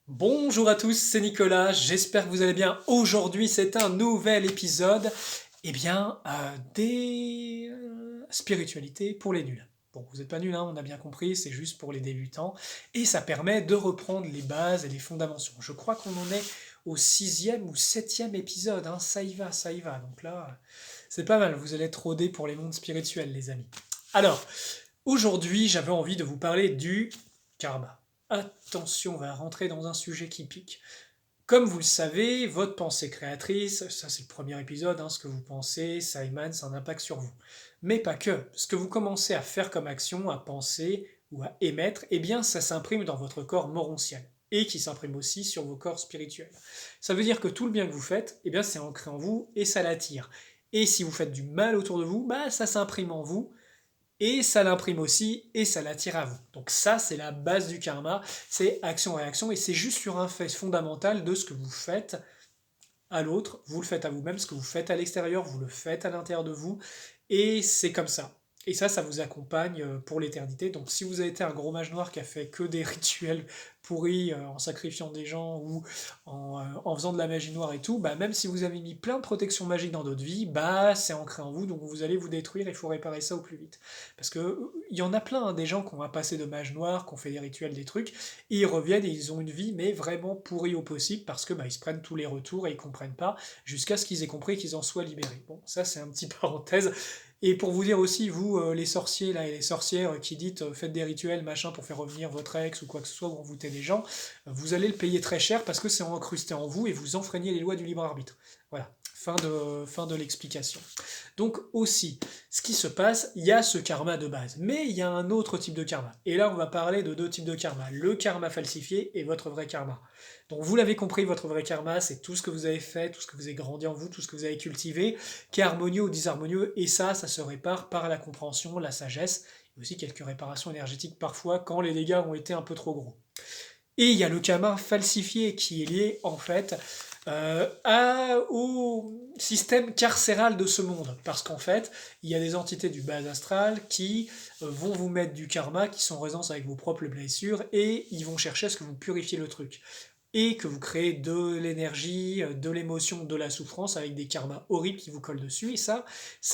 Bonjour à tous, c'est Nicolas, j'espère que vous allez bien. Aujourd'hui, c'est un nouvel épisode, des spiritualités pour les nuls. Bon, vous n'êtes pas nuls, hein, on a bien compris, c'est juste pour les débutants, et ça permet de reprendre les bases et les fondations. Je crois qu'on en est au sixième ou septième épisode, hein, ça y va, ça y va. Donc là, c'est pas mal, vous allez être rodés pour les mondes spirituels, les amis. Alors, aujourd'hui, j'avais envie de vous parler du karma. Attention, on va rentrer dans un sujet qui pique. Comme vous le savez, votre pensée créatrice, ça c'est le premier épisode, hein, ce que vous pensez, ça émane, ça a un impact sur vous. Mais pas que. Ce que vous commencez à faire comme action, à penser ou à émettre, eh bien ça s'imprime dans votre corps morontiel et qui s'imprime aussi sur vos corps spirituels. Ça veut dire que tout le bien que vous faites, eh bien c'est ancré en vous et ça l'attire. Et si vous faites du mal autour de vous, bah ça s'imprime en vous et ça l'imprime aussi, et ça l'attire à vous. Donc ça, c'est la base du karma, c'est action-réaction, et c'est juste sur un fait fondamental de ce que vous faites à l'autre, vous le faites à vous-même, ce que vous faites à l'extérieur, vous le faites à l'intérieur de vous, et c'est comme ça. Et ça vous accompagne pour l'éternité. Donc si vous avez été un gros mage noir qui a fait que des rituels pourris en sacrifiant des gens ou en faisant de la magie noire et tout, bah même si vous avez mis plein de protections magiques dans d'autres vies, bah c'est ancré en vous, donc vous allez vous détruire, il faut réparer ça au plus vite. Parce que il y en a plein, hein, des gens qui ont un passé de mage noir, qui ont fait des rituels, des trucs, et ils reviennent et ils ont une vie mais vraiment pourrie au possible parce que bah, ils se prennent tous les retours et ils comprennent pas jusqu'à ce qu'ils aient compris qu'ils en soient libérés. Bon, ça c'est un petit parenthèse. Et pour vous dire aussi, vous, les sorciers là, et les sorcières qui dites faites des rituels, machin, pour faire revenir votre ex ou quoi que ce soit, ou envoûter des gens, vous allez le payer très cher parce que c'est incrusté en vous et vous enfreignez les lois du libre arbitre. Voilà, fin de l'explication. Donc aussi, ce qui se passe, il y a ce karma de base, mais il y a un autre type de karma. Et là, on va parler de deux types de karma, le karma falsifié et votre vrai karma. Donc vous l'avez compris, votre vrai karma, c'est tout ce que vous avez fait, tout ce que vous avez grandi en vous, tout ce que vous avez cultivé, qui est harmonieux ou disharmonieux, et ça se répare par la compréhension, la sagesse, et aussi quelques réparations énergétiques parfois quand les dégâts ont été un peu trop gros. Et il y a le karma falsifié qui est lié en fait au système carcéral de ce monde. Parce qu'en fait, il y a des entités du bas astral qui vont vous mettre du karma, qui sont en résonance avec vos propres blessures, et ils vont chercher à ce que vous purifiez le truc et que vous créez de l'énergie, de l'émotion, de la souffrance avec des karmas horribles qui vous collent dessus. Et ça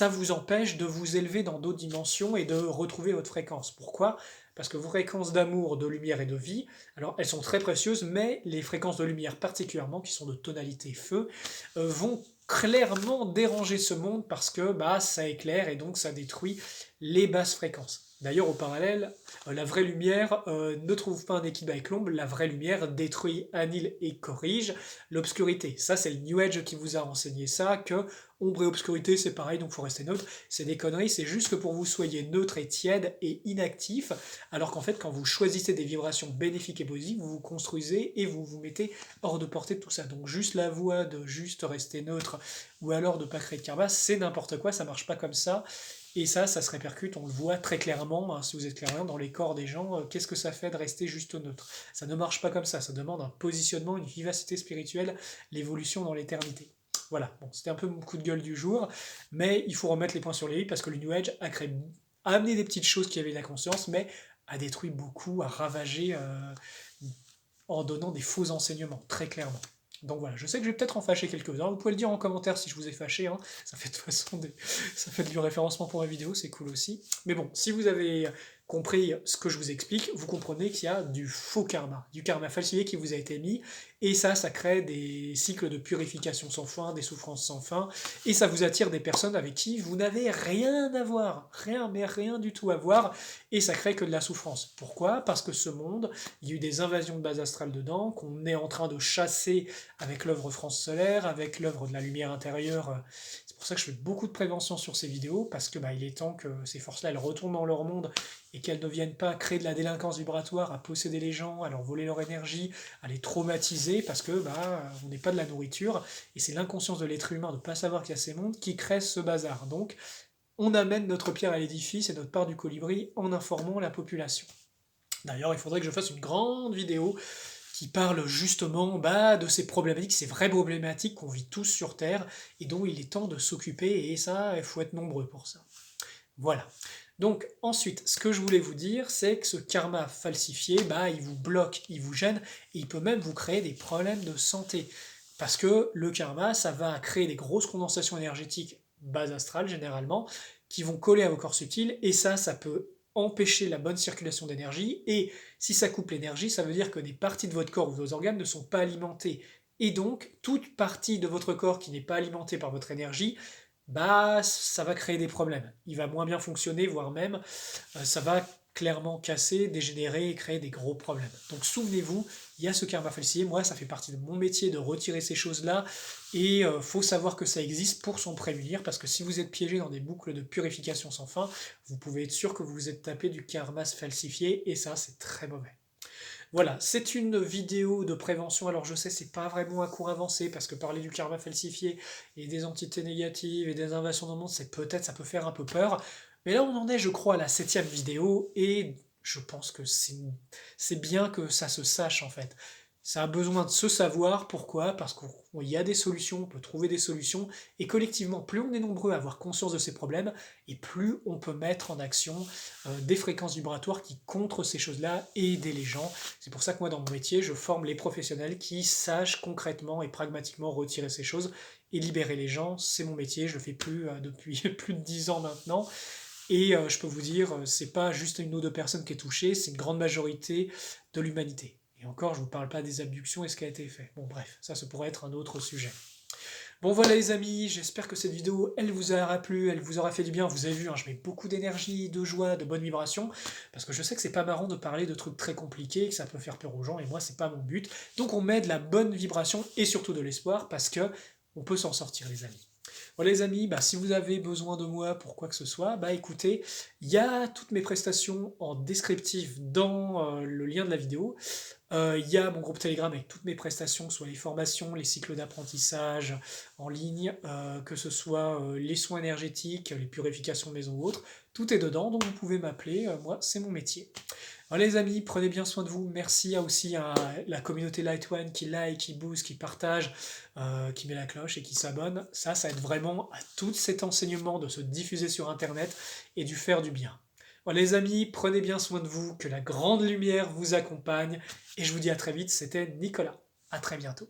vous empêche de vous élever dans d'autres dimensions et de retrouver votre fréquence. Pourquoi? Parce que vos fréquences d'amour, de lumière et de vie, alors elles sont très précieuses, mais les fréquences de lumière particulièrement, qui sont de tonalité feu, vont clairement déranger ce monde parce que bah, ça éclaire et donc ça détruit les basses fréquences. D'ailleurs, au parallèle, la vraie lumière ne trouve pas un équilibre avec l'ombre, la vraie lumière détruit, annihile et corrige l'obscurité. Ça, c'est le New Age qui vous a renseigné ça, que ombre et obscurité, c'est pareil, donc faut rester neutre. C'est des conneries, c'est juste que pour vous soyez neutre et tiède et inactif, alors qu'en fait, quand vous choisissez des vibrations bénéfiques et positives, vous vous construisez et vous vous mettez hors de portée de tout ça. Donc juste la voie de juste rester neutre ou alors de pas créer de karma, c'est n'importe quoi, ça marche pas comme ça. Et ça se répercute, on le voit très clairement, hein, si vous êtes clairement dans les corps des gens, qu'est-ce que ça fait de rester juste neutre? Ça ne marche pas comme ça demande un positionnement, une vivacité spirituelle, l'évolution dans l'éternité. Voilà, bon, c'était un peu mon coup de gueule du jour, mais il faut remettre les points sur les i parce que le New Age a amené des petites choses qui avaient de la conscience, mais a détruit beaucoup, a ravagé en donnant des faux enseignements, très clairement. Donc voilà, je sais que je vais peut-être en fâcher quelques-uns. Vous pouvez le dire en commentaire si je vous ai fâché. Hein. Ça fait de toute façon ça fait du référencement pour ma vidéo, c'est cool aussi. Mais bon, si vous avez compris ce que je vous explique, vous comprenez qu'il y a du faux karma, du karma falsifié qui vous a été mis, et ça crée des cycles de purification sans fin, des souffrances sans fin, et ça vous attire des personnes avec qui vous n'avez rien à voir, rien, mais rien du tout à voir, et ça crée que de la souffrance. Pourquoi? Parce que ce monde, il y a eu des invasions de base astrale dedans, qu'on est en train de chasser avec l'œuvre France Solaire, avec l'œuvre de la lumière intérieure. C'est pour ça que je fais beaucoup de prévention sur ces vidéos, parce que bah, il est temps que ces forces-là, elles retournent dans leur monde et qu'elles ne viennent pas créer de la délinquance vibratoire, à posséder les gens, à leur voler leur énergie, à les traumatiser, parce que bah, on n'est pas de la nourriture, et c'est l'inconscience de l'être humain de ne pas savoir qu'il y a ces mondes qui crée ce bazar. Donc, on amène notre pierre à l'édifice et notre part du colibri en informant la population. D'ailleurs, il faudrait que je fasse une grande vidéo qui parle justement bah, de ces problématiques, ces vraies problématiques qu'on vit tous sur Terre et dont il est temps de s'occuper, et ça, il faut être nombreux pour ça. Voilà. Donc ensuite, ce que je voulais vous dire, c'est que ce karma falsifié, bah, il vous bloque, il vous gêne, et il peut même vous créer des problèmes de santé. Parce que le karma, ça va créer des grosses condensations énergétiques bas astrales généralement, qui vont coller à vos corps subtils, et ça peut empêcher la bonne circulation d'énergie, et si ça coupe l'énergie, ça veut dire que des parties de votre corps ou de vos organes ne sont pas alimentées. Et donc, toute partie de votre corps qui n'est pas alimentée par votre énergie, bah, ça va créer des problèmes. Il va moins bien fonctionner, voire même, ça va clairement casser, dégénérer et créer des gros problèmes. Donc souvenez-vous, il y a ce karma falsifié. Moi, ça fait partie de mon métier de retirer ces choses-là, et faut savoir que ça existe pour s'en prémunir, parce que si vous êtes piégé dans des boucles de purification sans fin, vous pouvez être sûr que vous vous êtes tapé du karma falsifié, et ça, c'est très mauvais. Voilà, c'est une vidéo de prévention. Alors je sais, c'est pas vraiment un cours avancé, parce que parler du karma falsifié et des entités négatives et des invasions dans le monde, c'est peut-être, ça peut faire un peu peur. Mais là, on en est, je crois, à la 7e vidéo, et je pense que c'est bien que ça se sache, en fait. Ça a besoin de se savoir. Pourquoi? Parce qu'il y a des solutions, on peut trouver des solutions, et collectivement, plus on est nombreux à avoir conscience de ces problèmes, et plus on peut mettre en action des fréquences vibratoires qui contrent ces choses-là et aider les gens. C'est pour ça que moi, dans mon métier, je forme les professionnels qui sachent concrètement et pragmatiquement retirer ces choses et libérer les gens. C'est mon métier, je le fais plus depuis plus de 10 ans maintenant. Et je peux vous dire, c'est pas juste une ou deux personnes qui est touchée, c'est une grande majorité de l'humanité. Et encore, je vous parle pas des abductions et ce qui a été fait. Bon bref, ça pourrait être un autre sujet. Bon voilà les amis, j'espère que cette vidéo, elle vous aura plu, elle vous aura fait du bien. Vous avez vu, hein, je mets beaucoup d'énergie, de joie, de bonnes vibrations, parce que je sais que c'est pas marrant de parler de trucs très compliqués, que ça peut faire peur aux gens, et moi c'est pas mon but. Donc on met de la bonne vibration et surtout de l'espoir, parce que on peut s'en sortir les amis. Voilà les amis, bah, si vous avez besoin de moi pour quoi que ce soit, bah écoutez, il y a toutes mes prestations en descriptif dans le lien de la vidéo. Il y a mon groupe Telegram avec toutes mes prestations, soit les formations, les cycles d'apprentissage en ligne, que ce soit les soins énergétiques, les purifications de maison ou autres. Tout est dedans, donc vous pouvez m'appeler, moi c'est mon métier. Voilà les amis, prenez bien soin de vous. Merci aussi à la communauté Light One qui like, qui booste, qui partage, qui met la cloche et qui s'abonne. Ça aide vraiment à tout cet enseignement de se diffuser sur Internet et du faire du bien. Voilà les amis, prenez bien soin de vous, que la grande lumière vous accompagne, et je vous dis à très vite, c'était Nicolas. À très bientôt.